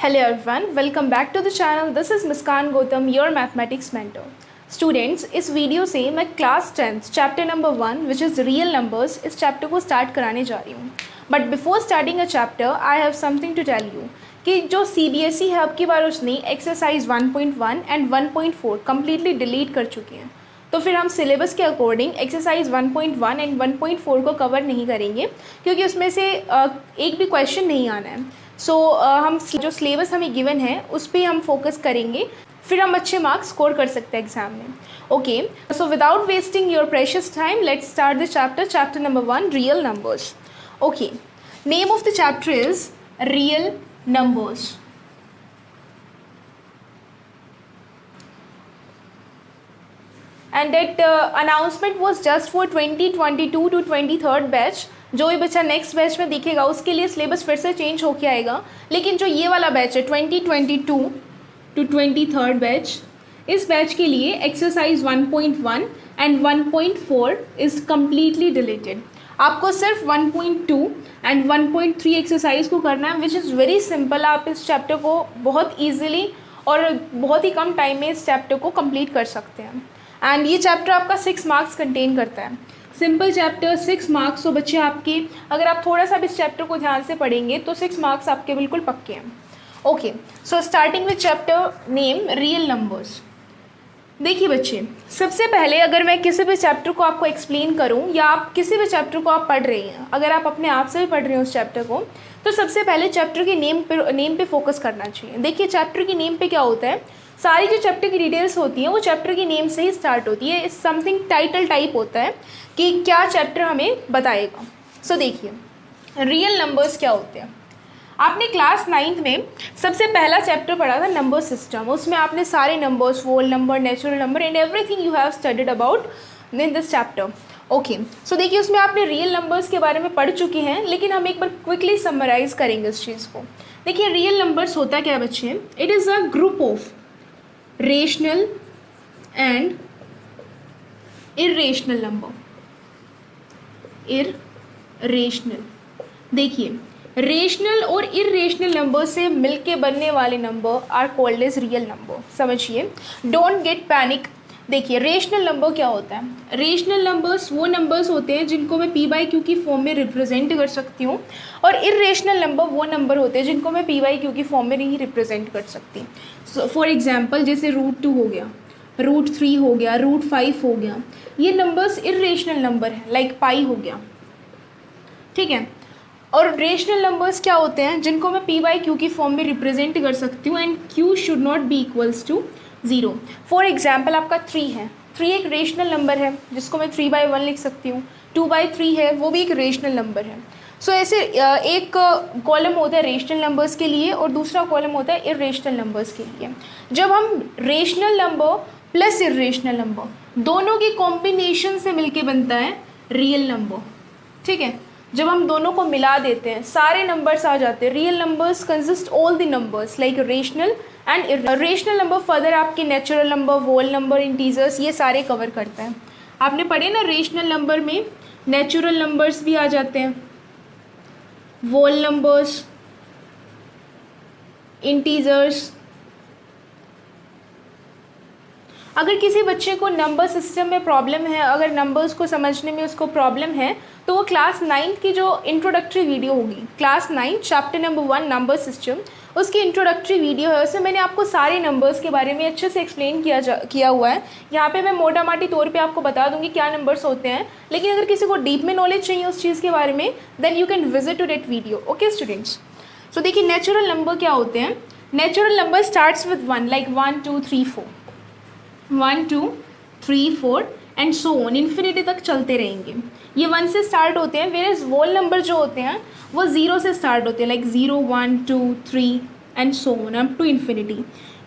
Hello everyone, welcome back to the channel. This is Muskan Gautam, your mathematics mentor. Students, इस video से मैं class 10th chapter number 1 which is real numbers इस chapter को start कराने जा रही हूँ. But before starting a chapter I have something to tell you कि जो CBSE है अब की बार उसने एक्सरसाइज 1.1 एंड 1.4 कम्प्लीटली डिलीट कर चुकी हैं. तो फिर हम सिलेबस के अकॉर्डिंग एक्सरसाइज 1.1 एंड 1.4 को कवर नहीं करेंगे क्योंकि उसमें से एक भी क्वेश्चन नहीं आना है. सो हम जो सिलेबस हमें गिवन है उस पर हम फोकस करेंगे, फिर हम अच्छे मार्क्स स्कोर कर सकते हैं एग्जाम में. Okay, so without wasting your precious time let's start the chapter number 1, real numbers. Okay, name of the chapter is real numbers. And that announcement was just for 2022 to 23rd batch. जो भी बच्चा next batch में दिखेगा उसके लिए syllabus फिर से change होके आएगा, लेकिन जो ये वाला बैच है 2022 टू 23rd बैच, इस बैच के लिए exercise 1.1 and 1.4 is completely deleted. आपको सिर्फ 1.2 एंड 1.3 एक्सरसाइज को करना है, विच इज़ वेरी सिंपल. आप इस चैप्टर को बहुत ईजिली और बहुत ही कम टाइम में इस चैप्टर को कंप्लीट कर सकते हैं. एंड ये चैप्टर आपका 6 मार्क्स कंटेन करता है. Simple chapter 6 marks. तो बच्चे आपके अगर आप थोड़ा सा भी इस चैप्टर को ध्यान से पढ़ेंगे तो 6 मार्क्स आपके बिल्कुल पक्के हैं. Okay, so starting with chapter name real numbers. देखिए बच्चे, सबसे पहले अगर मैं किसी भी चैप्टर को आपको एक्सप्लेन करूं या आप किसी भी चैप्टर को आप पढ़ रहे हैं, अगर आप अपने आप से भी पढ़ रहे हो उस चैप्टर को, तो सबसे पहले चैप्टर के नेम पे फोकस करना चाहिए. देखिए चैप्टर की नेम पे क्या होता है, सारी जो चैप्टर की डिटेल्स होती हैं वो चैप्टर की नेम से ही स्टार्ट होती है. समथिंग टाइटल टाइप होता है कि क्या चैप्टर हमें बताएगा. सो देखिए रियल नंबर्स क्या होते हैं. आपने क्लास 9th में सबसे पहला चैप्टर पढ़ा था नंबर सिस्टम. उसमें आपने सारे numbers, whole number, natural number and everything you have studied about in this chapter. Okay, so देखिए उसमें आपने रियल नंबर्स के बारे में पढ़ चुके हैं, लेकिन हम एक बार क्विकली समराइज करेंगे इस चीज़ को. देखिए रियल नंबर्स होता क्या बच्चे, it is a group of rational and irrational number. Irrational, देखिए रेशनल और इरेशनल नंबर से मिलके बनने वाले number are called as real number. समझिए, डोंट गेट पैनिक. देखिए रेशनल नंबर क्या होता है. रेशनल नंबर्स वो नंबर्स होते हैं जिनको मैं p/q की फॉर्म में रिप्रेजेंट कर सकती हूँ, और इरेशनल नंबर वो नंबर होते हैं जिनको मैं p/q की फॉर्म में नहीं रिप्रेजेंट कर सकती. सो फॉर एग्जांपल जैसे √2 हो गया, √3 हो गया, √5 हो गया, ये नंबर्स इरेशनल नंबर हैं. लाइक पाई हो गया, ठीक है. और रेशनल नंबर्स क्या होते हैं, जिनको मैं p/q की फॉर्म में रिप्रेजेंट कर सकती हूँ and q should not be equals to 0. For example आपका 3 है. 3 एक रेशनल नंबर है जिसको मैं 3/1 लिख सकती हूँ. 2/3 है, वो भी एक रेशनल नंबर है. सो ऐसे एक कॉलम होता है रेशनल नंबर्स के लिए और दूसरा कॉलम होता है इरेशनल नंबर्स के लिए. जब हम rational number plus irrational number दोनों की कॉम्बिनेशन से मिलके बनता है रियल नंबर. ठीक है, जब हम दोनों को मिला देते हैं सारे नंबर्स आ जाते हैं. Real numbers consist all the numbers like rational and irrational number. Further आपके natural number, whole number, integers, ये सारे कवर करता है. आपने पढ़े ना, रेशनल नंबर में नेचुरल नंबर्स भी आ जाते हैं, होल नंबर्स, इंटीजर्स. अगर किसी बच्चे को नंबर सिस्टम में प्रॉब्लम है, अगर नंबर्स को समझने में उसको प्रॉब्लम है, तो वो क्लास 9th की जो इंट्रोडक्टरी वीडियो होगी, class 9 chapter number 1 number system, उसकी इंट्रोडक्टरी वीडियो है. उसमें मैंने आपको सारे नंबर्स के बारे में अच्छे से एक्सप्लेन किया हुआ है. यहाँ पे मैं मोटा माटी तौर पे आपको बता दूंगी क्या नंबर्स होते हैं, लेकिन अगर किसी को डीप में नॉलेज चाहिए उस चीज़ के बारे में, then you can visit to that video. Okay students, so देखिए नेचुरल नंबर क्या होते हैं. Natural number starts with 1, like 1 2 3 4, 1 2 3 4 and so on, infinity तक चलते रहेंगे. ये 1 से स्टार्ट होते हैं, वेयर होल नंबर जो होते हैं वो 0 से स्टार्ट होते हैं, like 0 1 2 3 and so on up to infinity.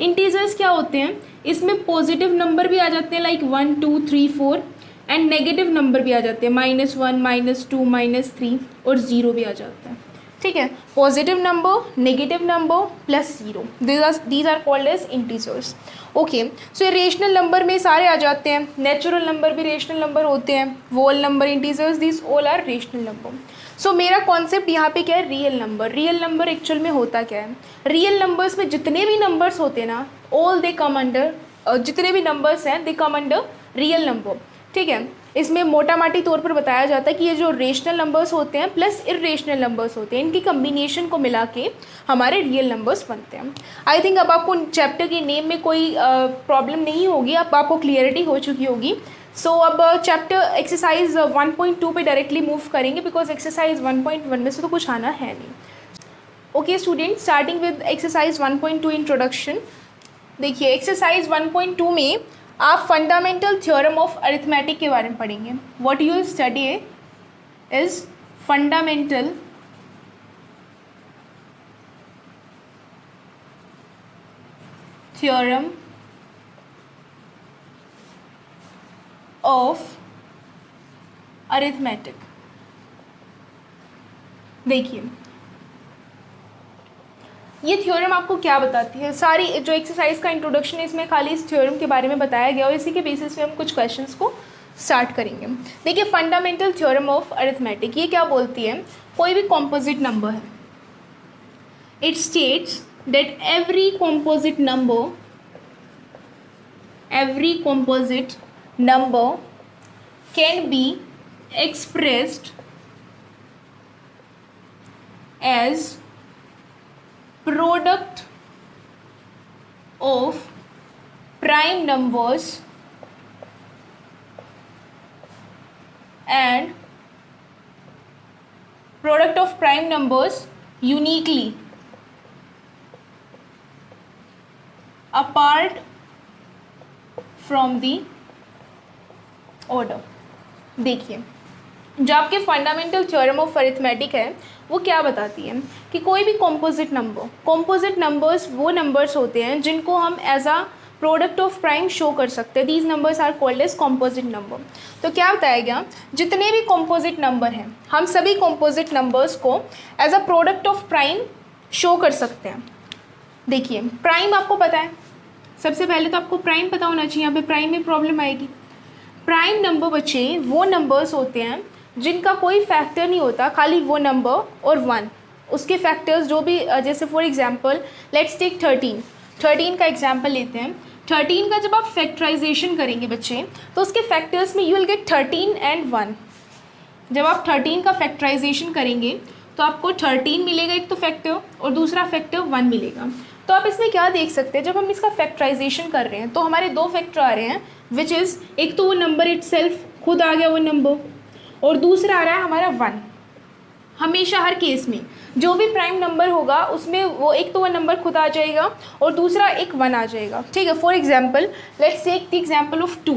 Integers क्या होते हैं, इसमें पॉजिटिव नंबर भी आ जाते हैं लाइक 1 2 3 4 एंड नेगेटिव नंबर भी आ जाते हैं, -1 -2 -3 और 0 भी आ जाता है. ठीक है, positive number, negative number plus 0, these are called as integers. Okay, so ये रेशनल नंबर में सारे आ जाते हैं. नेचुरल नंबर भी रेशनल नंबर होते हैं, whole number, integers, these all are rational number. So मेरा कॉन्सेप्ट यहाँ पे क्या है, real number. Real number actual में होता क्या है, रियल नंबर्स में जितने भी नंबर्स होते हैं ना, ऑल दे कम अंडर, जितने भी नंबर्स हैं दे कम अंडर रियल नंबर, ठीक है। इसमें मोटा माटी तौर पर बताया जाता है कि ये जो रेशनल नंबर्स होते हैं प्लस इरेशनल नंबर्स होते हैं, इनकी कम्बिनेशन को मिला के हमारे रियल नंबर्स बनते हैं। आई थिंक अब आपको चैप्टर के नेम में कोई प्रॉब्लम नहीं होगी, अब आपको क्लियरिटी हो चुकी होगी। सो अब चैप्टर एक्सरसाइज 1.2 पे डायरेक्टली मूव करेंगे, बिकॉज एक्सरसाइज 1.1 में से तो कुछ आना है नहीं। Okay student, starting with exercise 1.2 introduction. देखिए एक्सरसाइज 1.2 में आप फंडामेंटल थ्योरम ऑफ अरिथमेटिक के बारे में पढ़ेंगे। What you study is fundamental theorem of arithmetic. देखिए ये थ्योरम आपको क्या बताती है, सारी जो एक्सरसाइज का इंट्रोडक्शन है इसमें खाली इस थ्योरम के बारे में बताया गया और इसी के बेसिस पे हम कुछ क्वेश्चंस को स्टार्ट करेंगे। देखिए फंडामेंटल थ्योरम ऑफ अरिथमेटिक ये क्या बोलती है, कोई भी कॉम्पोजिट नंबर है, it states that every composite number can be expressed as product of prime numbers and product of prime numbers uniquely apart from the order। देखिए जो आपके फंडामेंटल थ्योरम ऑफ अरिथमेटिक है वो क्या बताती है कि कोई भी कॉम्पोजिट नंबर्स वो नंबर्स होते हैं जिनको हम as a product of prime show कर सकते हैं। These numbers are called as composite number. तो क्या बताया गया, जितने भी कॉम्पोजिट नंबर हैं हम सभी कॉम्पोजिट नंबर्स को as a product of prime show कर सकते हैं। देखिए प्राइम आपको पता है, सबसे पहले तो आपको प्राइम पता होना चाहिए, यहाँ पे प्राइम में प्रॉब्लम आएगी। प्राइम नंबर बच्चे वो नंबर्स होते हैं जिनका कोई फैक्टर नहीं होता, खाली वो नंबर और 1, उसके फैक्टर्स जो भी, जैसे फॉर एग्जांपल लेट्स टेक 13 का एग्जांपल लेते हैं। 13 का जब आप फैक्टराइजेशन करेंगे बच्चे तो उसके फैक्टर्स में यू विल गेट 13 एंड 1। जब आप 13 का फैक्टराइजेशन करेंगे तो आपको 13 मिलेगा एक तो फैक्टर और दूसरा फैक्टर 1 मिलेगा। तो आप इसमें क्या देख सकते हैं, जब हम इसका फैक्टराइजेशन कर रहे हैं तो हमारे दो फैक्टर आ रहे हैं, विच इज़ एक तो वो नंबर इटसेल्फ खुद आ गया वो नंबर, और दूसरा आ रहा है हमारा 1। हमेशा हर केस में जो भी प्राइम नंबर होगा उसमें वो एक तो वो नंबर खुद आ जाएगा और दूसरा एक 1 आ जाएगा, ठीक है। For example let's take the example of 2।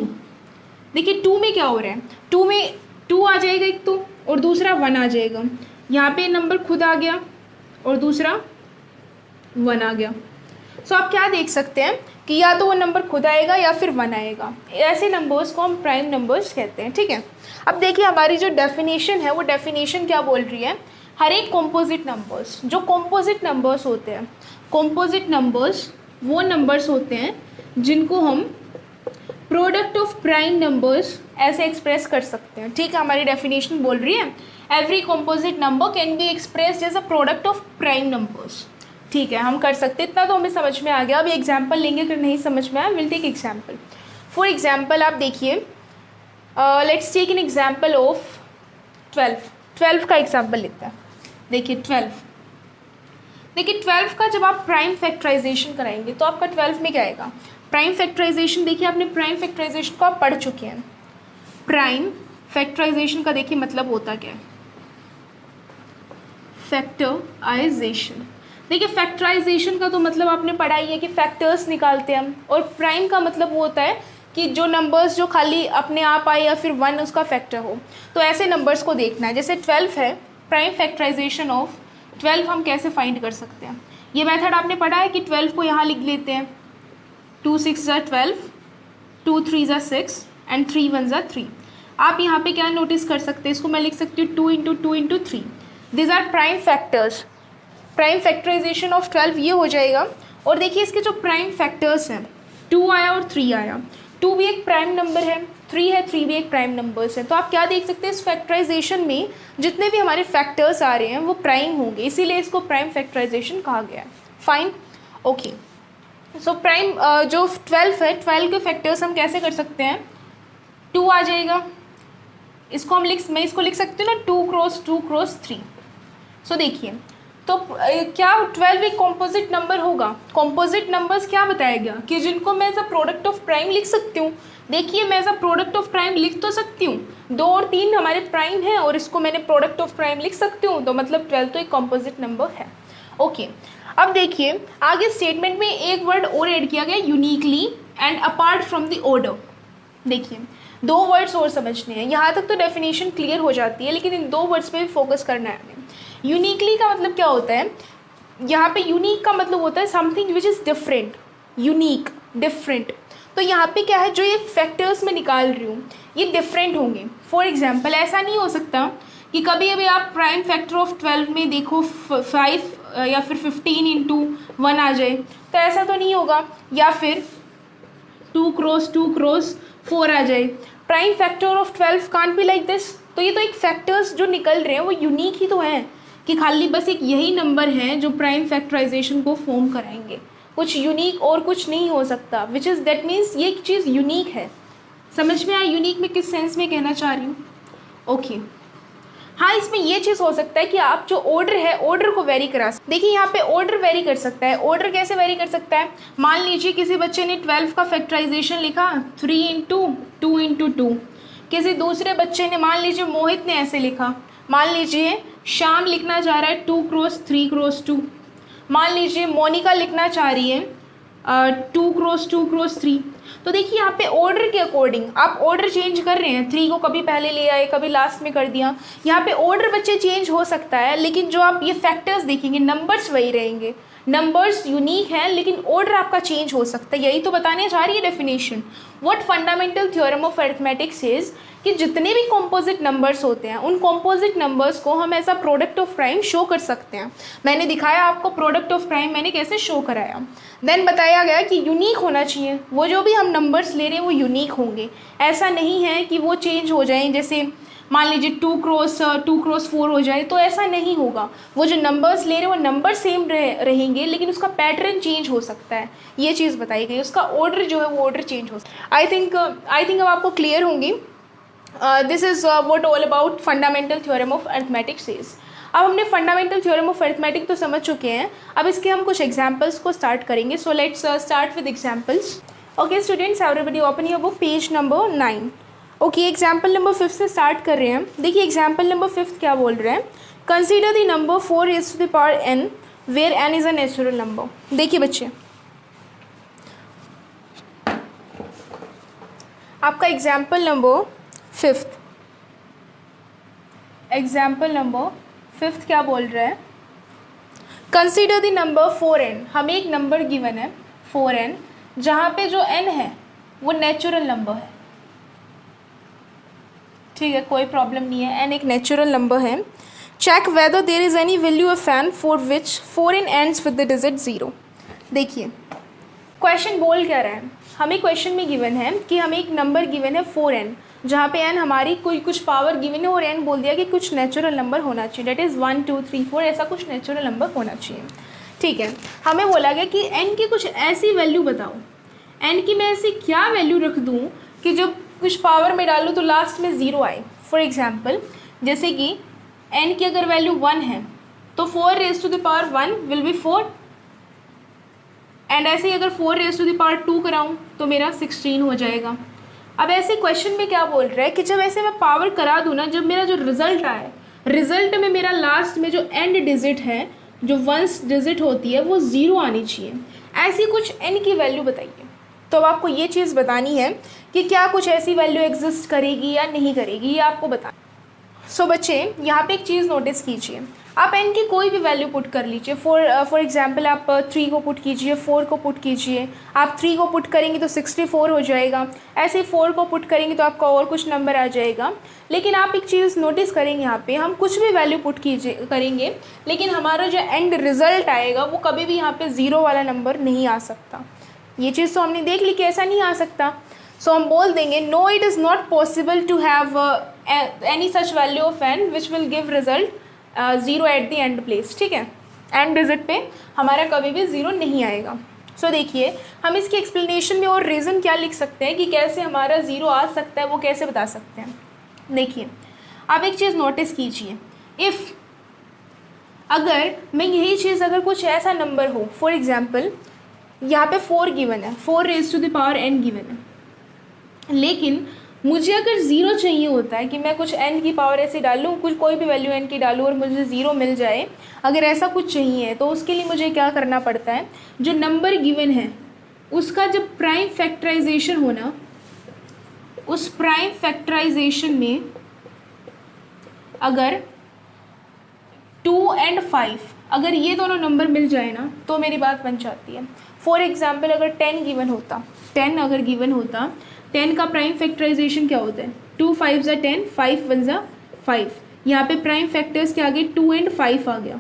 देखिए 2 में क्या हो रहा है, 2 में 2 आ जाएगा एक तो और दूसरा 1 आ जाएगा। यहाँ पे नंबर खुद आ गया और दूसरा 1 आ गया। सो आप क्या देख सकते हैं कि या तो वो नंबर खुद आएगा या फिर 1 आएगा। ऐसे नंबर्स को हम प्राइम नंबर्स कहते हैं, ठीक है। अब देखिए हमारी जो डेफिनेशन है वो डेफिनेशन क्या बोल रही है, हर एक कॉम्पोजिट नंबर्स, जो कॉम्पोजिट नंबर्स होते हैं, कॉम्पोजिट नंबर्स वो नंबर्स होते हैं जिनको हम प्रोडक्ट ऑफ प्राइम नंबर्स ऐसे एक्सप्रेस कर सकते हैं, ठीक है। हमारी डेफिनेशन बोल रही है every composite number can be expressed as a product of prime numbers, ठीक है। हम कर सकते, इतना तो हमें समझ में आ गया। अभी एग्जाम्पल लेंगे, अगर नहीं समझ में आया will take example. For example आप देखिए let's take an example of 12 का एग्जाम्पल लेते हैं। देखिए 12 का जब आप प्राइम फैक्टराइजेशन कराएंगे तो आपका 12 में क्या आएगा, प्राइम फैक्टराइजेशन। देखिए आपने प्राइम फैक्टराइजेशन को आप पढ़ चुके हैं। प्राइम फैक्टराइजेशन का देखिए मतलब होता क्या है, फैक्टराइजेशन। देखिए फैक्टराइजेशन का तो मतलब आपने पढ़ा ही है कि फैक्टर्स निकालते हैं हम, और प्राइम का मतलब वो होता है कि जो नंबर्स जो खाली अपने आप आए या फिर 1 उसका फैक्टर हो। तो ऐसे नंबर्स को देखना है, जैसे 12 है, प्राइम फैक्टराइजेशन ऑफ 12 हम कैसे फाइंड कर सकते हैं। ये मेथड आपने पढ़ा है कि 12 को यहाँ लिख लेते हैं, 2 6 ज़ा 12, 2 3 ज़ा 6 एंड 3 1 ज़ा 3। आप यहाँ पे क्या नोटिस कर सकते हैं, इसको मैं लिख सकती हूँ 2 × 2 × 3। These are prime factors. Prime factorization of 12 ये हो जाएगा। और देखिए इसके जो प्राइम फैक्टर्स हैं 2 आया और 3 आया, 2 भी एक प्राइम नंबर है, 3 है, 3 भी एक प्राइम नंबर्स है। तो आप क्या देख सकते हैं, इस फैक्टराइजेशन में जितने भी हमारे फैक्टर्स आ रहे हैं वो प्राइम होंगे, इसीलिए इसको प्राइम फैक्टराइजेशन कहा गया है। Fine, okay. सो प्राइम जो 12 है, 12 के फैक्टर्स हम कैसे कर सकते हैं, 2 आ जाएगा, इसको हम मैं इसको लिख सकती हूँ ना 2 क्रॉस 2 क्रॉस 3। सो देखिए, तो क्या 12 एक कॉम्पोजिट नंबर होगा? कॉम्पोजिट नंबर्स क्या बताया गया कि जिनको मैं as a product of prime लिख सकती हूँ। देखिए, मैं as a product of prime लिख तो सकती हूँ, 2 और 3 हमारे प्राइम है और इसको मैंने प्रोडक्ट ऑफ प्राइम लिख सकती हूँ, तो मतलब 12 तो एक कॉम्पोजिट नंबर है। ओके, अब देखिए आगे स्टेटमेंट में एक वर्ड और ऐड किया गया, uniquely and apart from the order. देखिए 2 वर्ड्स और समझने हैं, यहाँ तक तो डेफिनेशन क्लियर हो जाती है, लेकिन इन 2 वर्ड्स पे भी फोकस करना है हमें। यूनिकली का मतलब क्या होता है, यहाँ पे यूनिक का मतलब होता है something which is different, unique, different. तो यहाँ पे क्या है, जो ये फैक्टर्स मैं निकाल रही हूँ ये डिफरेंट होंगे। फॉर एग्जाम्पल, ऐसा नहीं हो सकता कि कभी अभी आप प्राइम फैक्टर ऑफ 12 में देखो 5 या फिर 15 इंटू 1 आ जाए, तो ऐसा तो नहीं होगा, या फिर 2 क्रॉस 2 क्रॉस 4 आ जाए। Prime factor of 12 can't be like this. तो ये तो एक फैक्टर्स जो निकल रहे हैं वो यूनिक ही तो हैं, कि खाली बस एक यही नंबर है जो प्राइम फैक्टराइजेशन को फॉर्म कराएंगे, कुछ यूनिक और कुछ नहीं हो सकता, विच इज़ दैट मीन्स ये एक चीज़ यूनिक है। समझ में आया यूनिक में किस सेंस में कहना चाह रही हूँ? ओके, हाँ, इसमें ये चीज़ हो सकता है कि आप जो ऑर्डर है ऑर्डर को वेरी करा सकते। देखिए यहाँ पे ऑर्डर वेरी कर सकता है। ऑर्डर कैसे वेरी कर सकता है? मान लीजिए किसी बच्चे ने 12 का फैक्टराइजेशन लिखा 3 इंटू 2 इंटू 2, किसी दूसरे बच्चे ने, मान लीजिए मोहित ने ऐसे लिखा, मान लीजिए शाम लिखना चाह रहा है 2 क्रॉस 3 क्रॉस 2, मान लीजिए मोनिका लिखना चाह रही है 2 क्रॉस 2 क्रॉस 3। तो देखिए यहाँ पे ऑर्डर के अकॉर्डिंग आप ऑर्डर चेंज कर रहे हैं, 3 को कभी पहले ले आए, कभी लास्ट में कर दिया। यहाँ पे ऑर्डर बच्चे चेंज हो सकता है, लेकिन जो आप ये फैक्टर्स देखेंगे नंबर्स वही रहेंगे, नंबर्स यूनिक हैं लेकिन ऑर्डर आपका चेंज हो सकता है। यही तो बताने जा रही है definition. What fundamental theorem of arithmetics is कि जितने भी कॉम्पोजिट नंबर्स होते हैं उन कॉम्पोजिट नंबर्स को हम ऐसा प्रोडक्ट ऑफ प्राइम शो कर सकते हैं। मैंने दिखाया आपको प्रोडक्ट ऑफ प्राइम मैंने कैसे शो कराया। देन बताया गया कि यूनिक होना चाहिए, वो जो भी हम नंबर्स ले रहे हैं वो यूनिक होंगे, ऐसा नहीं है कि वो चेंज हो जाएं, जैसे मान लीजिए 2 क्रॉस 4 हो जाए, तो ऐसा नहीं होगा। वो जो नंबर्स ले रहे हैं वो नंबर सेम रहेंगे, लेकिन उसका पैटर्न चेंज हो सकता है, ये चीज़ बताई गई। उसका ऑर्डर जो है वो ऑर्डर चेंज हो सकता है। आई थिंक अब आपको क्लियर होंगी। This is what all about fundamental theorem of arithmetics is. अब हमने फंडामेंटल थ्योरम ऑफ अरिथमेटिक तो समझ चुके हैं, अब इसके हम कुछ एग्जाम्पल्स को स्टार्ट करेंगे। So let's start with examples. Okay students, everybody open your book, page number 9। Okay, example number 5 से स्टार्ट कर रहे हैं। देखिए एग्जाम्पल नंबर 5 क्या बोल रहे हैं, consider the number 4 raised to the power n where n is a natural number. देखिए बच्चे, आपका एग्जाम्पल नंबर 5 क्या बोल रहा है, कंसीडर द नंबर 4n। हमें एक नंबर गिवन है 4n, जहाँ पे जो n है वो नेचुरल नंबर है, ठीक है, कोई प्रॉब्लम नहीं है, n एक नेचुरल नंबर है। Check whether there is any value of n for which 4n ends with the digit 0। देखिए क्वेश्चन बोल क्या रहा है, हमें क्वेश्चन में गिवन है कि हमें एक नंबर गिवन है 4n, जहाँ पे n हमारी कोई कुछ पावर गिवन है और n बोल दिया कि कुछ नेचुरल नंबर होना चाहिए, डेट इज़ 1 2 3 4, ऐसा कुछ नेचुरल नंबर होना चाहिए, ठीक है। हमें बोला गया कि n की कुछ ऐसी वैल्यू बताओ, n की मैं ऐसी क्या वैल्यू रख दूँ कि जब कुछ पावर में डालूँ तो लास्ट में 0 आए। फॉर एग्जाम्पल, जैसे कि n की अगर वैल्यू 1 है तो 4 raised to the power 1 will be 4, and ऐसे ही अगर 4 raised to the power 2 कराऊँ तो मेरा 16 हो जाएगा। अब ऐसे क्वेश्चन में क्या बोल रहा है कि जब ऐसे मैं पावर करा दूँ ना, जब मेरा जो रिजल्ट आए, रिजल्ट में मेरा लास्ट में जो एंड डिजिट है, जो वंस डिजिट होती है, वो 0 आनी चाहिए। ऐसी कुछ n की वैल्यू बताइए। तो अब आपको ये चीज़ बतानी है कि क्या कुछ ऐसी वैल्यू एग्जिस्ट करेगी या नहीं करेगी, ये आपको बताना। सो बच्चे यहाँ पे एक चीज़ नोटिस कीजिए, आप n की कोई भी वैल्यू पुट कर लीजिए। फॉर एग्जांपल आप 3 को पुट कीजिए, 4 को पुट कीजिए। आप 3 को पुट करेंगे तो 64 हो जाएगा, ऐसे 4 को पुट करेंगे तो आपका और कुछ नंबर आ जाएगा। लेकिन आप एक चीज़ नोटिस करेंगे, यहाँ पे हम कुछ भी वैल्यू पुट करेंगे, लेकिन हमारा जो एंड रिजल्ट आएगा वो कभी भी यहाँ पे 0 वाला नंबर नहीं आ सकता। ये चीज़ तो हमने देख ली कि ऐसा नहीं आ सकता। सो हम बोल देंगे no it is not possible to have any such value of n which will give result 0 at the end place, ठीक है। एंड डिजिट पे हमारा कभी भी 0 नहीं आएगा। सो देखिए हम इसकी एक्सप्लेनेशन में और रीज़न क्या लिख सकते हैं कि कैसे हमारा 0 आ सकता है, वो कैसे बता सकते हैं। देखिए आप एक चीज़ नोटिस कीजिए, इफ़ अगर मैं यही चीज़ अगर कुछ ऐसा नंबर हो, फॉर एग्जांपल यहाँ पे 4 गिवन है, 4 raise to the power n given है, लेकिन मुझे अगर 0 चाहिए होता है कि मैं कुछ n की पावर ऐसे डालूँ, कुछ कोई भी वैल्यू n की डालूँ और मुझे 0 मिल जाए, अगर ऐसा कुछ चाहिए तो उसके लिए मुझे क्या करना पड़ता है, जो नंबर गिवन है उसका जब प्राइम फैक्टराइजेशन होना, उस प्राइम फैक्टराइजेशन में अगर 2 और 5 अगर ये दोनों नंबर मिल जाए ना तो मेरी बात बन जाती है। फॉर एग्जाम्पल अगर 10 गिवन होता, 10 अगर गिवन होता, 10 का प्राइम फैक्टराइजेशन क्या होता है, 2 5 ज़ा 10, 5 1 ज़ा 5, यहाँ पे प्राइम फैक्टर्स के आगे 2 और 5 आ गया।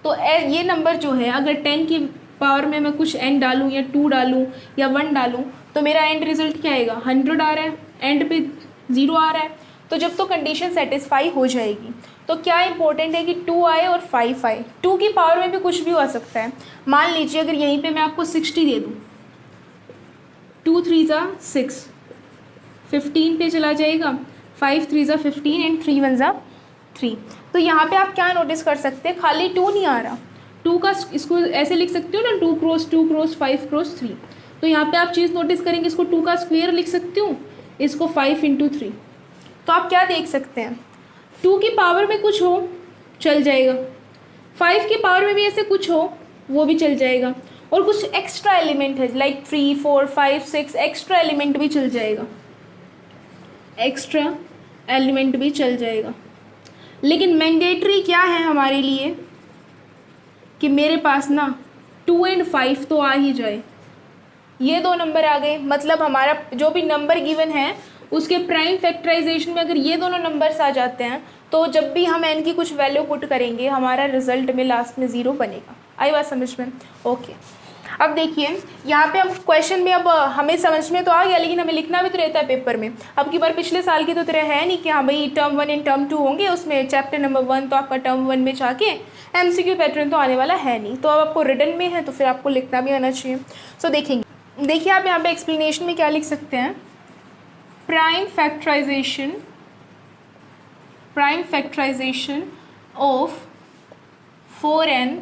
तो ये नंबर जो है अगर 10 की पावर में मैं कुछ n डालूँ या 2 डालूँ या 1 डालूँ तो मेरा एंड रिजल्ट क्या आएगा, 100 आ रहा है, एंड पे 0 आ रहा है। तो जब तो कंडीशन सेटिस्फाई हो जाएगी तो क्या इंपॉर्टेंट है कि 2 आए और 5 आए। 2 की पावर में भी कुछ भी हो सकता है। मान लीजिए अगर यहीं पे मैं आपको 60 दे दूँ, 2 3 ज़ा 6, 15 पे चला जाएगा, 5 3 ज़ा 15 एंड 3 1 ज़ा 3। तो यहाँ पे आप क्या नोटिस कर सकते हैं, खाली 2 नहीं आ रहा, 2 का इसको ऐसे लिख सकते हो ना, 2 क्रॉस 2 क्रॉस 5 क्रॉस 3। तो यहाँ पे आप चीज़ नोटिस करेंगे, इसको 2 का स्क्वायर लिख सकती हूँ, इसको 5 × 3। तो आप क्या देख सकते हैं, 2 की पावर में कुछ हो चल जाएगा, 5 की पावर में भी ऐसे कुछ हो वो भी चल जाएगा, और कुछ एक्स्ट्रा एलिमेंट है लाइक 3 4 5 6 एक्स्ट्रा एलिमेंट भी चल जाएगा, एक्स्ट्रा एलिमेंट भी चल जाएगा। लेकिन मैंडेटरी क्या है हमारे लिए कि मेरे पास ना 2 और 5 तो आ ही जाए। ये दो नंबर आ गए, मतलब हमारा जो भी नंबर गिवन है उसके प्राइम फैक्टराइजेशन में अगर ये दोनों नंबर्स आ जाते हैं तो जब भी हम n की कुछ वैल्यू पुट करेंगे हमारा रिजल्ट में लास्ट में 0 बनेगा। आई बात समझ में? ओके। अब देखिए यहाँ पे हम क्वेश्चन में, अब हमें समझ में तो आ गया लेकिन हमें लिखना भी तो रहता है पेपर में। अब की बार पिछले साल की तो तरह है नहीं कि हाँ भाई टर्म 1 एंड टर्म 2 होंगे, उसमें चैप्टर नंबर 1 तो आपका टर्म 1 में जाके MCQ पैटर्न तो आने वाला है नहीं, तो अब आपको रिटन में है तो फिर आपको लिखना भी आना चाहिए। सो देखिए आप यहाँ पे एक्सप्लेनेशन में क्या लिख सकते हैं, प्राइम फैक्टराइजेशन ऑफ 4n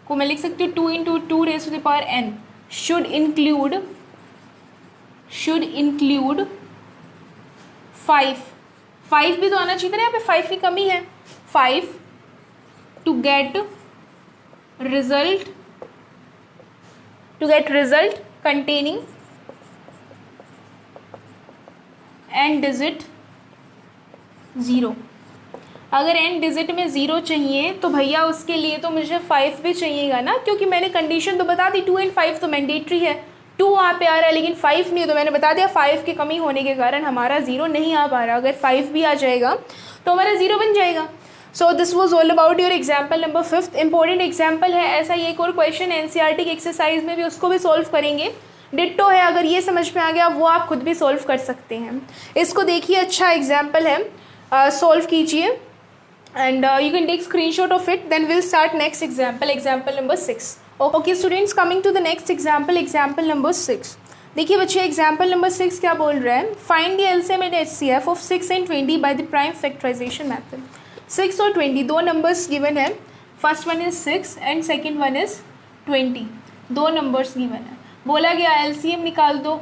को मैं लिख सकती हूँ 2 × 2 raised to the power n should include 5 भी तो आना चाहिए था ना, यहाँ पे 5 की कमी है। 5 to get result containing n digit 0। अगर n डिजिट में 0 चाहिए तो भैया उसके लिए तो मुझे 5 भी चाहिएगा ना, क्योंकि मैंने कंडीशन तो बता दी 2 और 5 तो मैंडेटरी है। 2 वहाँ पे आ रहा है लेकिन 5 नहीं, तो मैंने बता दिया 5 की कमी होने के कारण हमारा 0 नहीं आ पा रहा। अगर 5 भी आ जाएगा तो हमारा 0 बन जाएगा। So this was all about your example number 5। Important example है, ऐसा ही एक और क्वेश्चन NCERT की एक्सरसाइज में भी, उसको भी सॉल्व करेंगे। डिट्टो है, अगर ये समझ में आ गया वो आप खुद भी सॉल्व कर सकते हैं। इसको देखिए, अच्छा एग्जाम्पल है, सॉल्व कीजिए and you can take screenshot of it, then we'll start next example number 6. Okay students, coming to the next example number 6. देखिए बच्चे एग्जाम्पल नंबर 6 क्या बोल रहा है, find the LCM and HCF of 6 and 20 by the prime factorization method. 6 और 20 दो numbers given है, first one is 6 and second one is 20। दो नंबर्स गिवन है, बोला गया LCM निकाल दो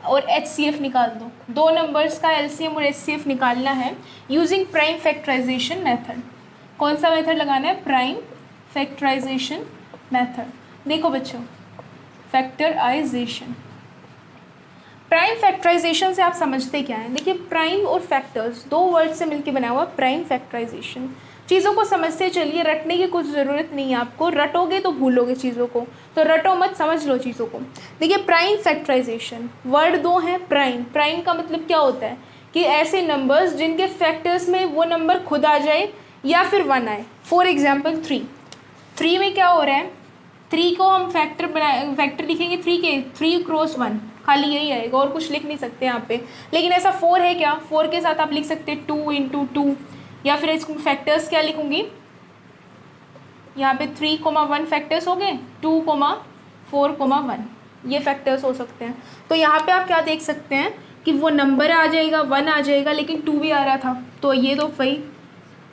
और HCF निकाल दो। दो नंबर्स का LCM और HCF निकालना है यूजिंग प्राइम फैक्टराइजेशन मेथड। कौन सा मेथड लगाना है? Prime factorization method. देखो बच्चों, फैक्टराइजेशन, प्राइम फैक्टराइजेशन से आप समझते क्या है? देखिए प्राइम और फैक्टर्स दो वर्ड से मिलकर बना हुआ प्राइम फैक्टराइजेशन। चीज़ों को समझते चलिए, रटने की कुछ ज़रूरत नहीं है आपको, रटोगे तो भूलोगे चीज़ों को, तो रटो मत, समझ लो चीज़ों को। देखिए प्राइम फैक्टराइजेशन, वर्ड दो हैं प्राइम। प्राइम का मतलब क्या होता है कि ऐसे नंबर्स जिनके फैक्टर्स में वो नंबर खुद आ जाए या फिर 1 आए। फॉर एग्जाम्पल 3 में क्या हो रहा है, 3 को हम फैक्टर लिखेंगे 3 के 3 क्रॉस 1, खाली यही आएगा और कुछ लिख नहीं सकते यहाँ पे। लेकिन ऐसा 4 है क्या, 4 के साथ आप लिख सकते हैं 2 इंटू 2, या फिर इसको फैक्टर्स क्या लिखूँगी, यहाँ पे 3,1 फैक्टर्स हो गए, 2,4,1 ये फैक्टर्स हो सकते हैं। तो यहाँ पे आप क्या देख सकते हैं कि वो नंबर आ जाएगा 1 आ जाएगा, लेकिन 2 भी आ रहा था, तो ये तो भाई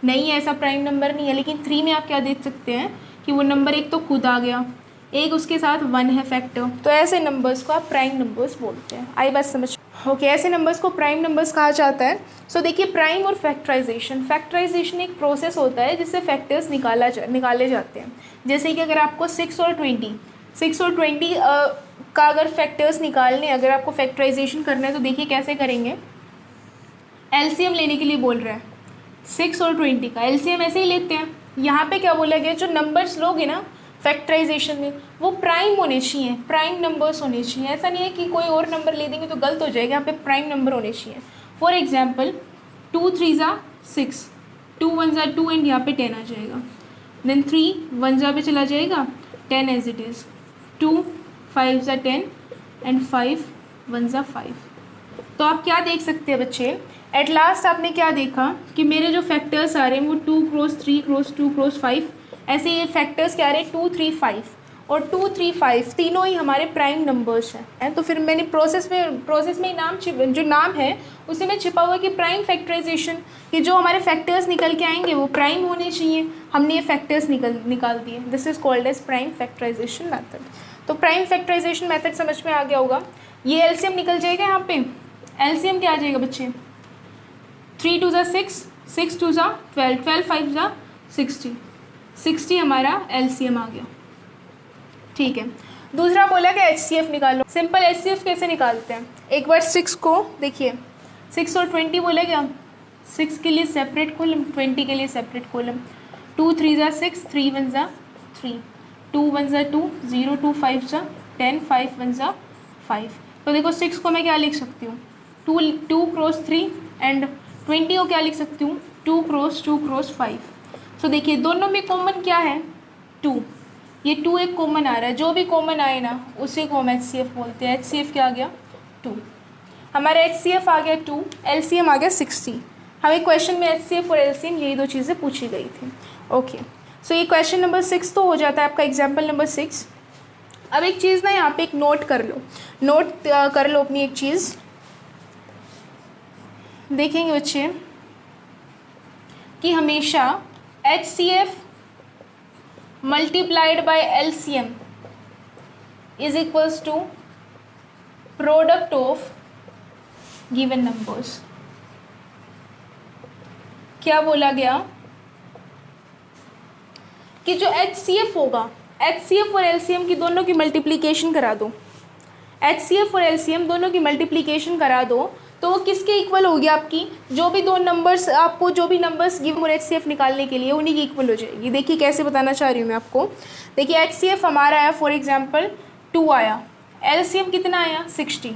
नहीं है, ऐसा प्राइम नंबर नहीं है। लेकिन 3 में आप क्या देख सकते हैं कि वो नंबर एक तो खुद आ गया, एक उसके साथ 1 है फैक्टर, तो ऐसे नंबर्स को आप प्राइम नंबर्स बोलते हैं। आई बात समझ? ओके, ऐसे नंबर्स को प्राइम नंबर्स कहा जाता है। सो देखिए, प्राइम और फैक्टराइजेशन एक प्रोसेस होता है जिससे फैक्टर्स निकाले जाते हैं। जैसे कि अगर आपको 6 और 20 का अगर फैक्टर्स निकालने, अगर आपको फैक्टराइजेशन करना है तो देखिए कैसे करेंगे। एलसीएम लेने के लिए बोल रहा है, 6 और 20 का एलसीएम ऐसे ही लेते हैं। यहाँ पे क्या बोला गया, जो नंबर्स लोगे ना फैक्टराइजेशन में वो प्राइम होने चाहिए, प्राइम नंबर्स होने चाहिए। ऐसा नहीं है कि कोई और नंबर ले देंगे तो गलत हो जाएगा, यहाँ पे प्राइम नंबर होने चाहिए। फॉर एग्जाम्पल 2 3 ज़ा 6, 2 1 ज़ा 2 एंड यहाँ पे 10 आ जाएगा। देन 3 1 ज़ा पे चला जाएगा 10 एज इट इज़, 2 5 ज़ा 10 एंड 5 1 ज़ा 5। तो आप क्या देख सकते हैं बच्चे, एट लास्ट आपने क्या देखा कि मेरे जो फैक्टर्स आ रहे हैं वो 2 क्रॉस 3 क्रॉस 2 क्रॉस 5, ऐसे ये फैक्टर्स क्या आ रहे हैं 2 3 5 और 2 3 5 तीनों ही हमारे प्राइम नंबर्स हैं। तो फिर मैंने प्रोसेस में नाम जो नाम है उसी में छिपा हुआ कि प्राइम फैक्टराइजेशन, कि जो हमारे फैक्टर्स निकल के आएंगे वो प्राइम होने चाहिए। हमने ये फैक्टर्स निकाल दिए, this is called as prime factorization method. तो प्राइम फैक्टराइजेशन मैथड समझ में आ गया होगा। ये एलसीएम निकल जाएगा, यहाँ पे एलसीएम क्या आ जाएगा बच्चे, 3 2 ज़ा 6, 6 2 ज़ा 12, 12 5 ज़ा 60, 60 हमारा एलसीएम आ गया। ठीक है, दूसरा बोला कि एचसीएफ निकालो। सिंपल एचसीएफ कैसे निकालते हैं, एक बार 6 को देखिए, 6 और 20 बोले क्या, 6 के लिए सेपरेट कॉलम, 20 के लिए सेपरेट कॉलम। 2 3 ज़ा 6, 3 1 ज़ा 3, 2 1 ज़ा 2, 0 2 5 ज़ा 10, 5 1 ज़ा 5। तो देखो 6 को मैं क्या लिख सकती हूँ, 2 क्रॉस 3 एंड 20 को क्या लिख सकती हूँ, 2 क्रॉस 5। सो देखिए दोनों में कॉमन क्या है, 2, ये 2 एक कॉमन आ रहा है, जो भी कॉमन आए ना उसी को हम एचसीएफ बोलते हैं। एचसीएफ क्या आ गया, 2, हमारा एचसीएफ आ गया 2, एलसीएम आ गया 60। हमें क्वेश्चन में एचसीएफ और एलसीएम यही दो चीज़ें पूछी गई थी। ओके, सो ये क्वेश्चन नंबर 6 तो हो जाता है आपका, एग्जाम्पल नंबर 6। अब एक चीज़ ना यहाँ पे एक नोट कर लो अपनी एक चीज़, देखेंगे बच्चे कि हमेशा HCF multiplied by LCM is equals to product of given numbers. क्या बोला गया कि जो HCF होगा, HCF और LCM की दोनों की मल्टीप्लिकेशन करा दो, HCF और LCM दोनों की मल्टीप्लिकेशन करा दो तो वो किसके इक्वल होगी, आपकी जो भी दो नंबर्स, आपको जो भी नंबर्स गिवन और HCF निकालने के लिए उन्हीं की इक्वल हो जाएगी। देखिए कैसे बताना चाह रही हूँ मैं आपको। देखिए HCF हमारा आया फॉर एग्जांपल 2 आया, LCM कितना आया 60,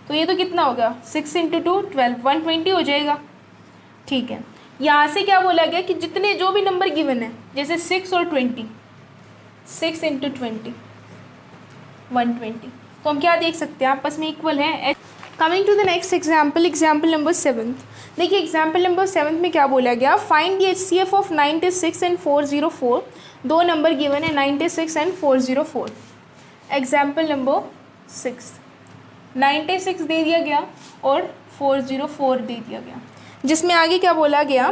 तो ये तो कितना होगा 6 × 2 12, 120 हो जाएगा। ठीक है, यहाँ से क्या बोला गया कि जितने जो भी नंबर गिवन है, जैसे 6 और 20, 6 × 20 120, तो हम क्या देख सकते हैं आपस में इक्वल है। Coming to the next example, example number 7। देखिए एग्जाम्पल नंबर 7 में क्या बोला गया, find the HCF of 96 and 404। दो नंबर गिवन है 96 एंड 404। एग्जाम्पल नंबर 6, 96 दे दिया गया और 404 दे दिया गया, जिसमें आगे क्या बोला गया,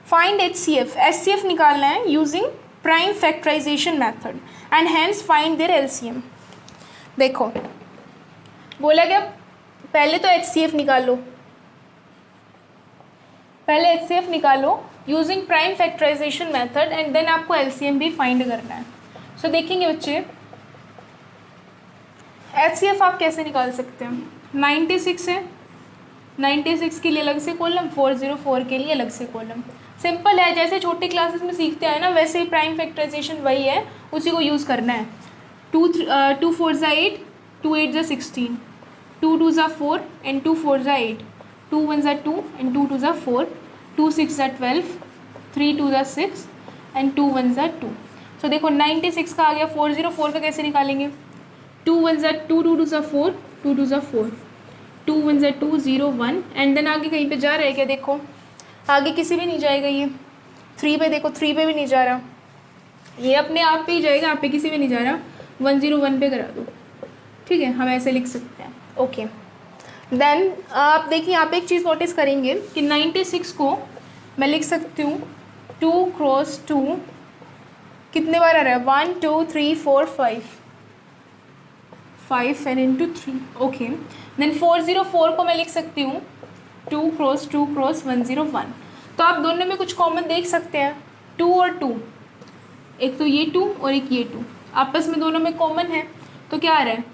फाइंड HCF, HCF निकालना है using prime factorization method and hence find their LCM। देखो बोला गया पहले तो HCF निकालो, पहले HCF निकालो using prime factorization method and then आपको LCM भी फाइंड करना है। सो देखेंगे बच्चे HCF आप कैसे निकाल सकते हैं, 96 है, 96 के लिए अलग से कॉलम, 404 के लिए अलग से कॉलम। सिंपल है, जैसे छोटी क्लासेस में सीखते हैं ना वैसे ही प्राइम फैक्टराइजेशन वही है, उसी को यूज़ करना है। 2 4 ज़ा 8, 2 8 ज़ा 16, 2 2 ज़ा 4 एंड 2 4 ज़ा 8, 2 1 ज़ा 2 एंड 2 2 ज़ा 4, 2 6 ज़ा 12, 3 2 ज़ा 6 एंड 2 1 ज़ा 2। तो देखो 96 का आ गया, 404 का कैसे निकालेंगे, 2 1 ज़ा 2, 2 2 ज़ा 4, 2 2 ज़ा 4, 2 1 ज़ा 2, 0 1 एंड देन आगे कहीं पे जा रहा है क्या, देखो आगे किसी भी नहीं जाएगा, ये 3 पे देखो 3 पे भी नहीं जा रहा, ये अपने आप पे ही जाएगा, आप पे किसी पे नहीं जा रहा, 101 पे करा दो, ठीक है, हम ऐसे लिख सकते हैं। ओके देन आप देखिए यहाँ पे एक चीज़ नोटिस करेंगे कि 96 को मैं लिख सकती हूँ 2 क्रॉस 2, कितने बार आ रहा है, 1 2 3 4 5 एंड इंटू 3। ओके देन 404 को मैं लिख सकती हूँ 2 क्रॉस 2 क्रॉस 101। तो आप दोनों में कुछ कॉमन देख सकते हैं, 2 और 2, एक तो ये 2 और एक ये 2 आपस में दोनों में कॉमन है, तो क्या आ रहा है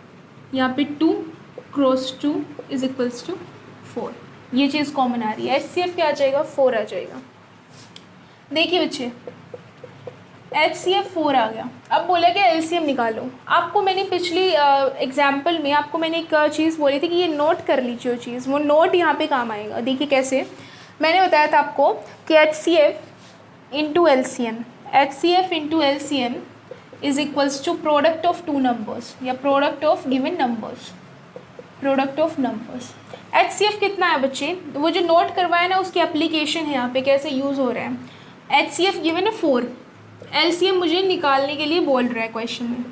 यहाँ पे 2 क्रॉस 2 इज इक्वल्स टू 4, ये चीज़ कॉमन आ रही है। HCF क्या आ जाएगा, 4 आ जाएगा। देखिए बच्चे HCF 4 आ गया, अब बोला कि LCM निकालो। आपको मैंने पिछली एग्जाम्पल में आपको मैंने एक चीज़ बोली थी कि ये नोट कर लीजिए, वो चीज़, वो नोट यहाँ पे काम आएगा। देखिए कैसे, मैंने बताया था आपको कि HCF into LCM, HCF into LCM is equals to product of two numbers या product of given numbers, product of numbers. HCF कितना है बच्चे, वो जो नोट करवाया ना उसकी एप्लीकेशन है यहाँ पे कैसे यूज़ हो रहा है। HCF गिवन है 4, LCM मुझे निकालने के लिए बोल रहा है क्वेश्चन में।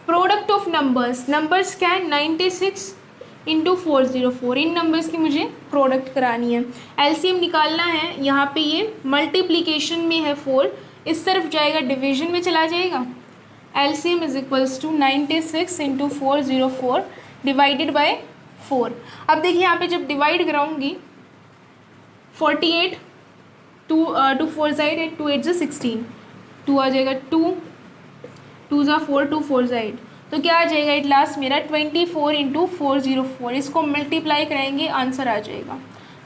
प्रोडक्ट ऑफ नंबर्स, नंबर्स क्या है 96 इंटू 404, इन नंबर्स की मुझे प्रोडक्ट करानी है। LCM निकालना है, यहाँ पे ये मल्टीप्लीकेशन में है 4, इस तरफ जाएगा डिवीजन में चला जाएगा। LCM is equals to 96 into 404 divided by 4। अब देखिए यहाँ पे जब डिवाइड कराऊंगी 48, 2 4 ज़ाइड 8, 2 8 ज़ा 16, 2 आ जाएगा 2 2 ज़ा 4, 2 4 ज़ाइड, तो क्या आ जाएगा एट लास्ट मेरा 24 इंटू 404, इसको मल्टीप्लाई कराएंगे आंसर आ जाएगा।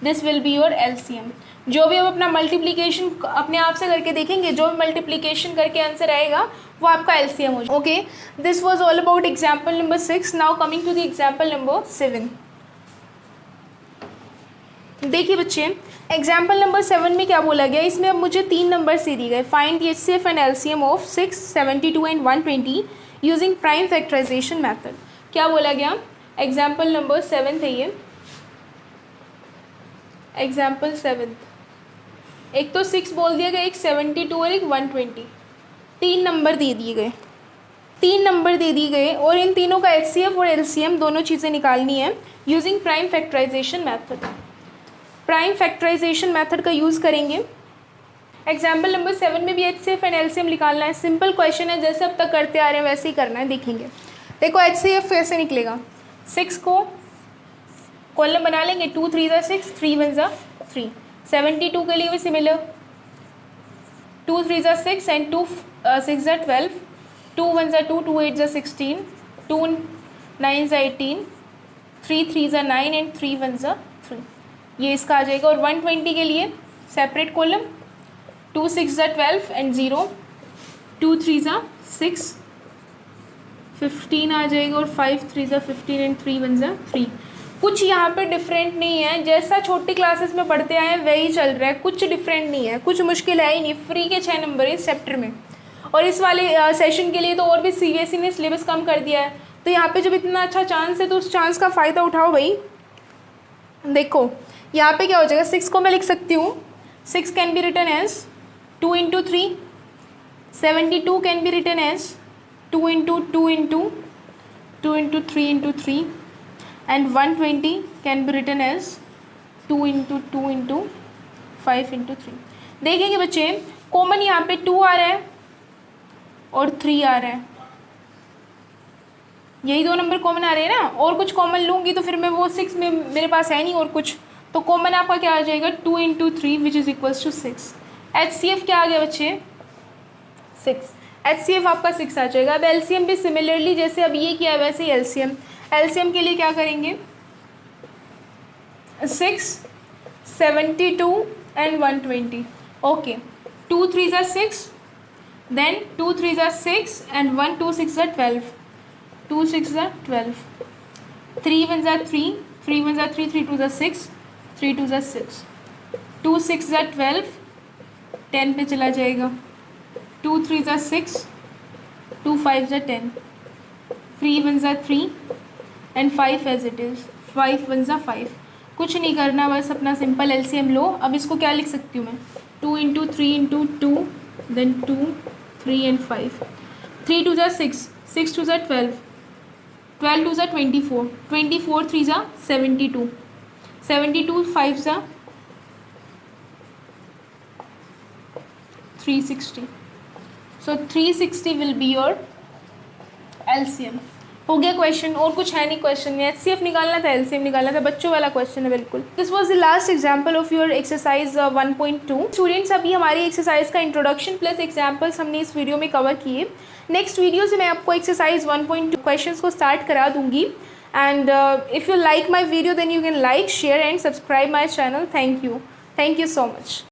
This will be your LCM। जो भी हम अपना मल्टीप्लिकेशन अपने आप से करके देखेंगे, जो भी मल्टीप्लिकेशन करके आंसर आएगा वो आपका LCM हो जाएगा। Okay this was all about example number 6। Now coming to the example number 7। देखिए बच्चे एग्जाम्पल नंबर 7 में क्या बोला गया, इसमें अब मुझे 3 नंबर से दिए गए, find the HCF and LCM of 6, 72 and 120 using prime factorization method. क्या बोला गया, एग्जाम्पल नंबर 7 है ये, एग्जाम्पल 7, एक तो 6 बोल दिया गया, एक 72 और एक 120, 3 नंबर दे दिए गए, 3 नंबर दे दिए गए और इन तीनों का HCF और LCM दोनों चीज़ें निकालनी है using prime factorization method. Prime factorization method का यूज़ करेंगे। एग्जाम्पल नंबर 7 में भी HCF एंड LCM निकालना है, सिंपल क्वेश्चन है, जैसे अब तक करते आ रहे हैं वैसे ही करना है। देखेंगे देखो HCF कैसे निकलेगा, 6 को कॉलम बना लेंगे, 2 3 ज़ा 6, 3 1 ज़ा 3, 72 के लिए भी सिमिलर, 2 3 ज़ा 6 एंड 2 6 ज़ा 12, 2 1 ज़ा 2, 2 8 ज़ा 16, 2 9 ज़ा 18, 3 3 ज़ा 9 एंड 3 1 ज़ा 3, ये इसका आ जाएगा। और 120 के लिए सेपरेट कॉलम, 2 6 ज़ा 12 एंड 0, 2 3 ज़ा 6, 15 आ जाएगा और 5 3 ज़ा 15 एंड 3 1 ज़ा 3। कुछ यहाँ पे डिफरेंट नहीं है, जैसा छोटी क्लासेस में पढ़ते आए हैं वही चल रहा है, कुछ डिफरेंट नहीं है, कुछ मुश्किल है ही नहीं। फ्री के 6 नंबर है इस चैप्टर में, और इस वाले सेशन के लिए तो और भी CBSE ने सिलेबस कम कर दिया है। तो यहाँ पे जब इतना अच्छा चांस है तो उस चांस का फ़ायदा उठाओ भाई। देखो यहाँ पे क्या हो जाएगा, 6 को मैं लिख सकती हूँ, 6 can be written as 2 into 3, 72 can be written as 2 into 2 into 2 into 3 into 3 and 120 can be written as 2 into 2 into 5 into 3। देखेंगे बच्चे कॉमन यहाँ पे 2 आ रहा है और 3 आ रहा है, यही 2 नंबर कॉमन आ रहे हैं ना, और कुछ कॉमन लूँगी तो फिर मैं वो 6 में मेरे पास है नहीं और कुछ, तो कॉमन आपका क्या आ जाएगा 2 into 3 which is equals to 6। HCF क्या आ गया बच्चे 6, HCF आपका 6 आ जाएगा। अब LCM भी सिमिलरली जैसे अब ये किया वैसे ही LCM के लिए क्या करेंगे, 6 72 एंड 120। ओके 2 3 ज़ा 6, देन 2 3 ज़ा 6 एंड 1 2 6 ज़ा 12, 2 6 ज़ा 12, 3 1 ज़ा 3, 3 1 ज़ा 3, 3 2 ज़ा 6, 3 2 ज़ा 6, 2 6 ज़ा 12, 10 पे चला जाएगा, 2 3 ज़ा 6, 2 5 ज़ा 10, 3 1 ज़ा 3 एंड 5 एज इट इज़, 5 1 ज़ा 5। कुछ नहीं करना, बस अपना सिंपल एलसीएम लो। अब इसको क्या लिख सकती हूँ मैं, 2 इंटू 3 इंटू 2, देन 2 3 एंड 5, 3 2 ज़ा 6, 6 2 ज़ा 12, 12 2 ज़ा 24, 24 3 ज़ा 72, 72 5 ज़ा 360। सो 360 विल बी योर एलसीएम। हो गया क्वेश्चन, और कुछ है नहीं क्वेश्चन में, एचसीएफ निकालना था, एलसीएम निकालना था, बच्चों वाला क्वेश्चन है बिल्कुल। This was the last example of your exercise 1.2। Students, अभी हमारी एक्सरसाइज का इंट्रोडक्शन प्लस एग्जांपल्स हमने इस वीडियो में कवर किए। नेक्स्ट वीडियो से मैं आपको एक्सरसाइज 1.2 क्वेश्चंस को स्टार्ट करा दूंगी। And if you like my video then you can like, share and subscribe my channel. Thank you so much.